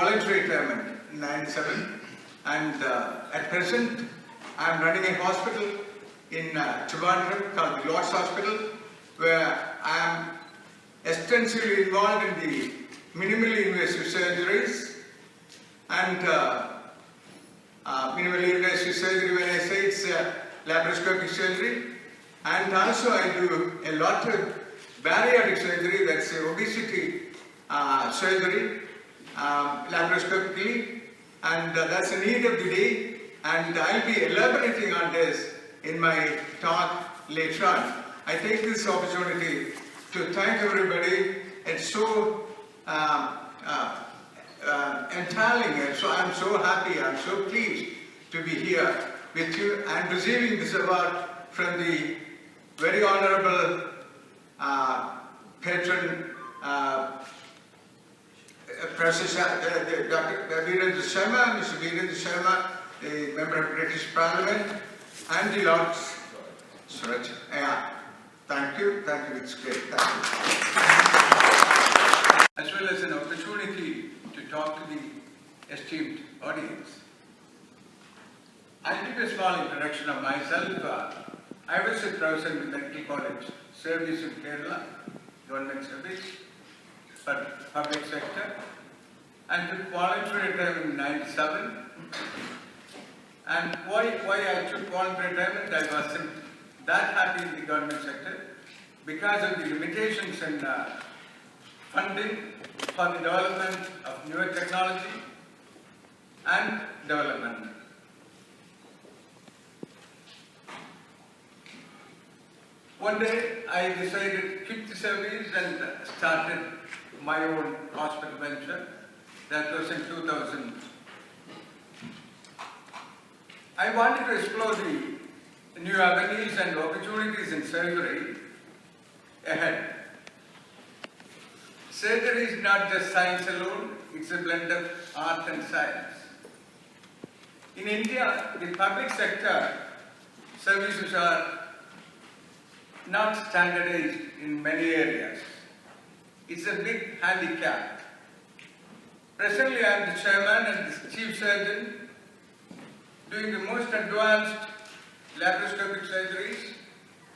voluntary retirement in '97, and at present I am running a hospital in Trivandrum called the Lord Hospital, where I am extensively involved in the minimally invasive surgeries. And minimally invasive surgery, when I say it's laparoscopic surgery, and also I do a lot of bariatric surgery, that's obesity surgery, laparoscopically, and that's the need of the day, and I'll be elaborating on this in my talk later on. I take this opportunity to thank everybody. It's so entailing, and so I'm so happy, I'm so pleased to be here with you and receiving this award from the very honorable patron, Professor Dr. Haridas, Mr. Haridas Sharma, the member of British Parliament, and the Lord Swaraj. Thank you, it's great, thank you. As well as an opportunity to talk to the esteemed audience. I'll give a small introduction of myself. I was a professor in the Medical College, service in Kerala, government service, for public sector, and took voluntary retirement in '97. And why I took voluntary retirement? I wasn't that happy in the government sector because of the limitations in funding for the development of newer technology and development. One day I decided to quit the service and started my own hospital venture. That was in 2000. I wanted to explore the new avenues and opportunities in surgery ahead. Surgery is not just science alone, it's a blend of art and science. In India, the public sector services are not standardized in many areas. It's a big handicap. Presently, I am the chairman and the chief surgeon doing the most advanced laparoscopic surgeries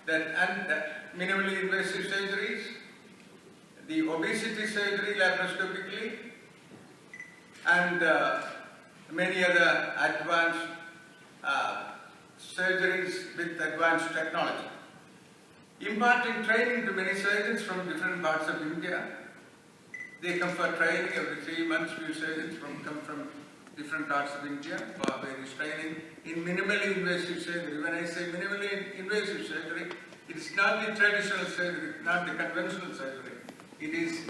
and minimally invasive surgeries, the obesity surgery laparoscopically, and many other advanced surgeries with advanced technology. Imparting training to many surgeons from different parts of India. They come for training every 3 months. Few surgeons come from different parts of India for various training in minimally invasive surgery. When I say minimally invasive surgery, it's not the traditional surgery, not the conventional surgery. It is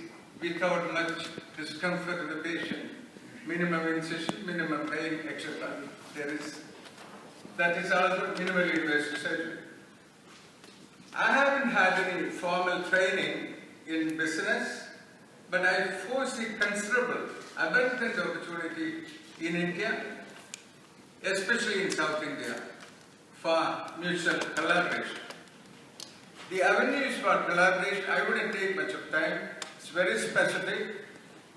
without much discomfort to the patient. Minimum incision, minimum pain, etc. That is also minimally invasive surgery. I haven't had any formal training in business, but I foresee considerable, abundant opportunity in India, especially in South India, for mutual collaboration. The avenues for collaboration, I wouldn't take much of time, it's very specific.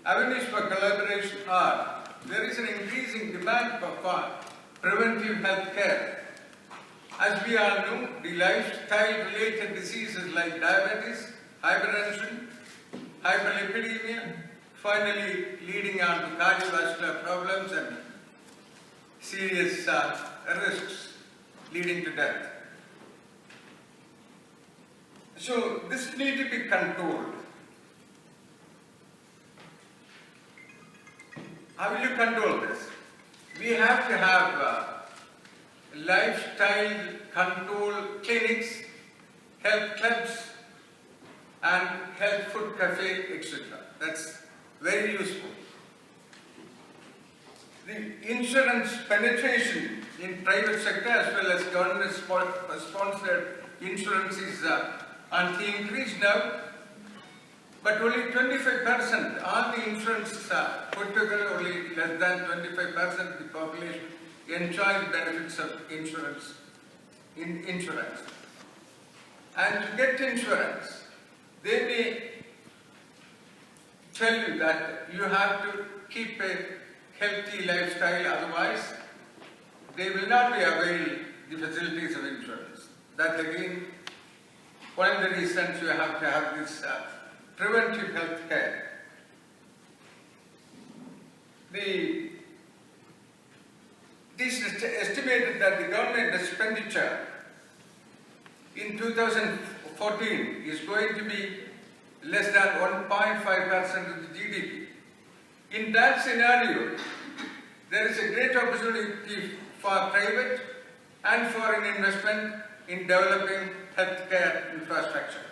Avenues for collaboration are, there is an increasing demand for preventive health care. As we all know, the lifestyle-related diseases like diabetes, hypertension, hyperlipidemia, finally leading on to cardiovascular problems and serious risks leading to death. So this needs to be controlled. How will you control this? We have to have lifestyle control clinics, health clubs, and health food cafe, etc. That's very useful. The insurance penetration in private sector as well as government sponsored insurance is on the increase now, but only 25%, all the insurance put together, only less than 25% of the population enjoy the benefits of insurance. And to get insurance, they may tell you that you have to keep a healthy lifestyle, otherwise they will not be avail the facilities of insurance. That's again one of the reasons you have to have this preventive health care. It is estimated that the government expenditure in 2014 is going to be less than 1.5% of the GDP. In that scenario, there is a great opportunity for private and foreign investment in developing healthcare infrastructure.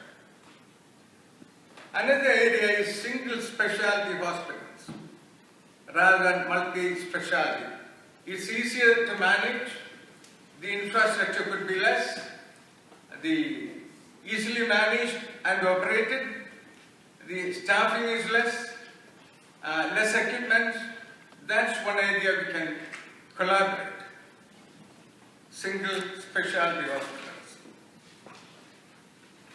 Another area is single specialty hospitals rather than multi-specialty. It's easier to manage, the infrastructure could be less, easily managed and operated, the staffing is less, less equipment. That's one area we can collaborate. Single specialty hospitals.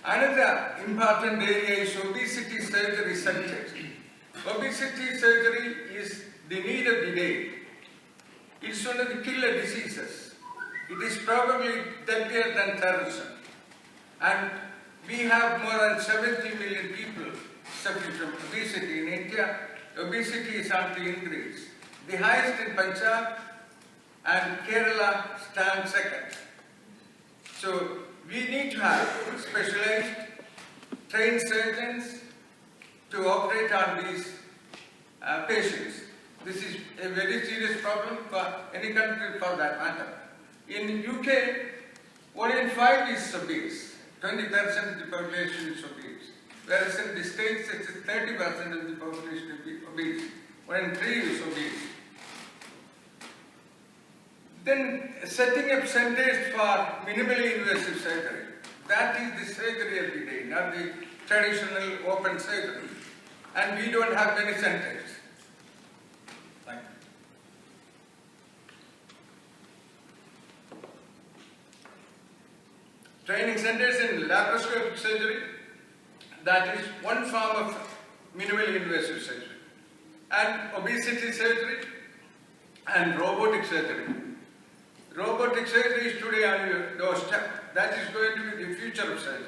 Another important area is obesity surgery centers. Obesity surgery is the need of the day. It's one of the killer diseases. It is probably deadlier than terrorism. And we have more than 70 million people suffering from obesity in India. Obesity is on the increase. The highest in Punjab, and Kerala stands second. So we need to have specialized, trained surgeons to operate on these patients. This is a very serious problem for any country for that matter. In UK, 1 in 5 is obese. 20% of the population is obese. Whereas in the States, it's 30% of the population is obese. 1 in 3 is obese. Then setting up centers for minimally invasive surgery. That is the surgery of the day, not the traditional open surgery. And we don't have many centers. Thank you. Training centers in laparoscopic surgery, that is one form of minimally invasive surgery. And obesity surgery and robotic surgery. Robotic surgery is today on your doorstep. That is going to be the future of surgery.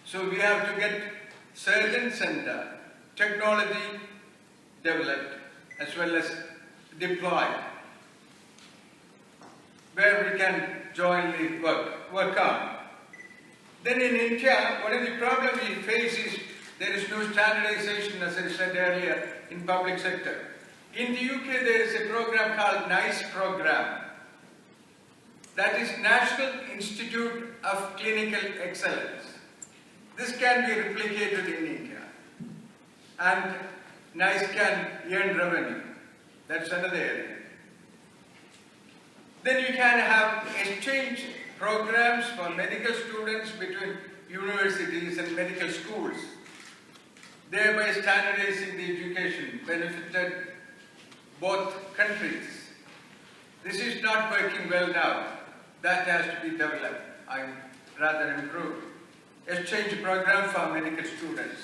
So we have to get surgeons and technology developed as well as deployed, where we can jointly work on. Then in India, one of the problems we face is there is no standardization, as I said earlier, in public sector. In the UK, there is a program called NICE program. That is National Institute of Clinical Excellence. This can be replicated in India. And NICE can earn revenue. That's another area. Then you can have exchange programs for medical students between universities and medical schools, thereby standardizing the education benefited both countries. This is not working well now. That has to be developed and rather improved. Exchange program for medical students.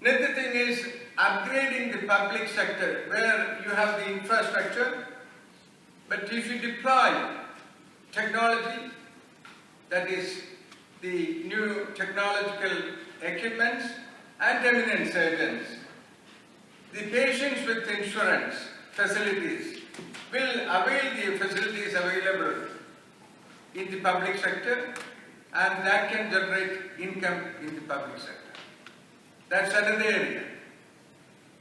Another thing is upgrading the public sector where you have the infrastructure, but if you deploy technology, that is the new technological equipments and eminent surgeons, the patients with insurance facilities will avail the facilities available in the public sector, and that can generate income in the public sector. That's another area.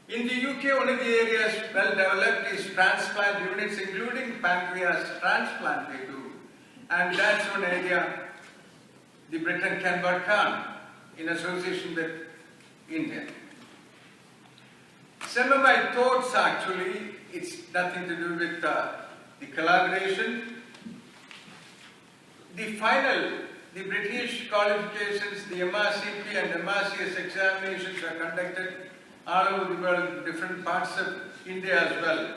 In the UK, one of the areas well developed is transplant units, including pancreas transplant they do. And that's one area the Britain can work on in association with India. Some of my thoughts actually, it's nothing to do with the collaboration. The British qualifications, the MRCP and MRCS examinations are conducted all over the world in different parts of India as well.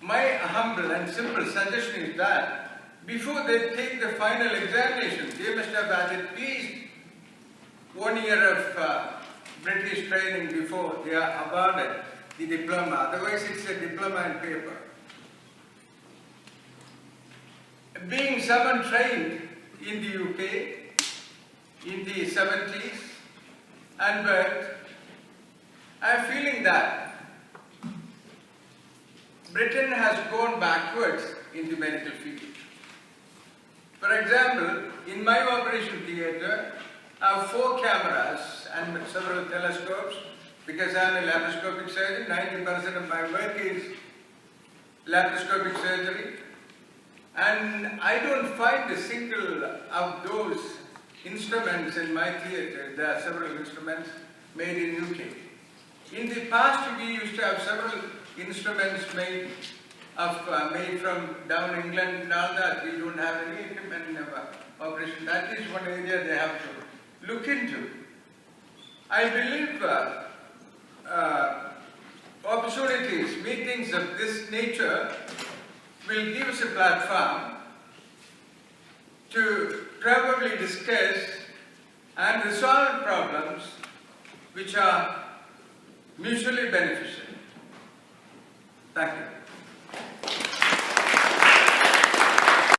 My humble and simple suggestion is that before they take the final examination, they must have had at least 1 year of British training before they are awarded the diploma. Otherwise, it's a diploma and paper. Being someone trained in the UK in the 70s and worked, I'm feeling that Britain has gone backwards in the medical field. For example, in my operation theatre, I have 4 cameras and several telescopes because I am a laparoscopic surgeon. 90% of my work is laparoscopic surgery. And I don't find a single of those instruments in my theatre. There are several instruments made in UK. In the past, we used to have several instruments made from down England and all that. We don't have any equipment in our operation. That is one area they have to look into. I believe opportunities, meetings of this nature will give us a platform to probably discuss and resolve problems which are mutually beneficial. Thank you.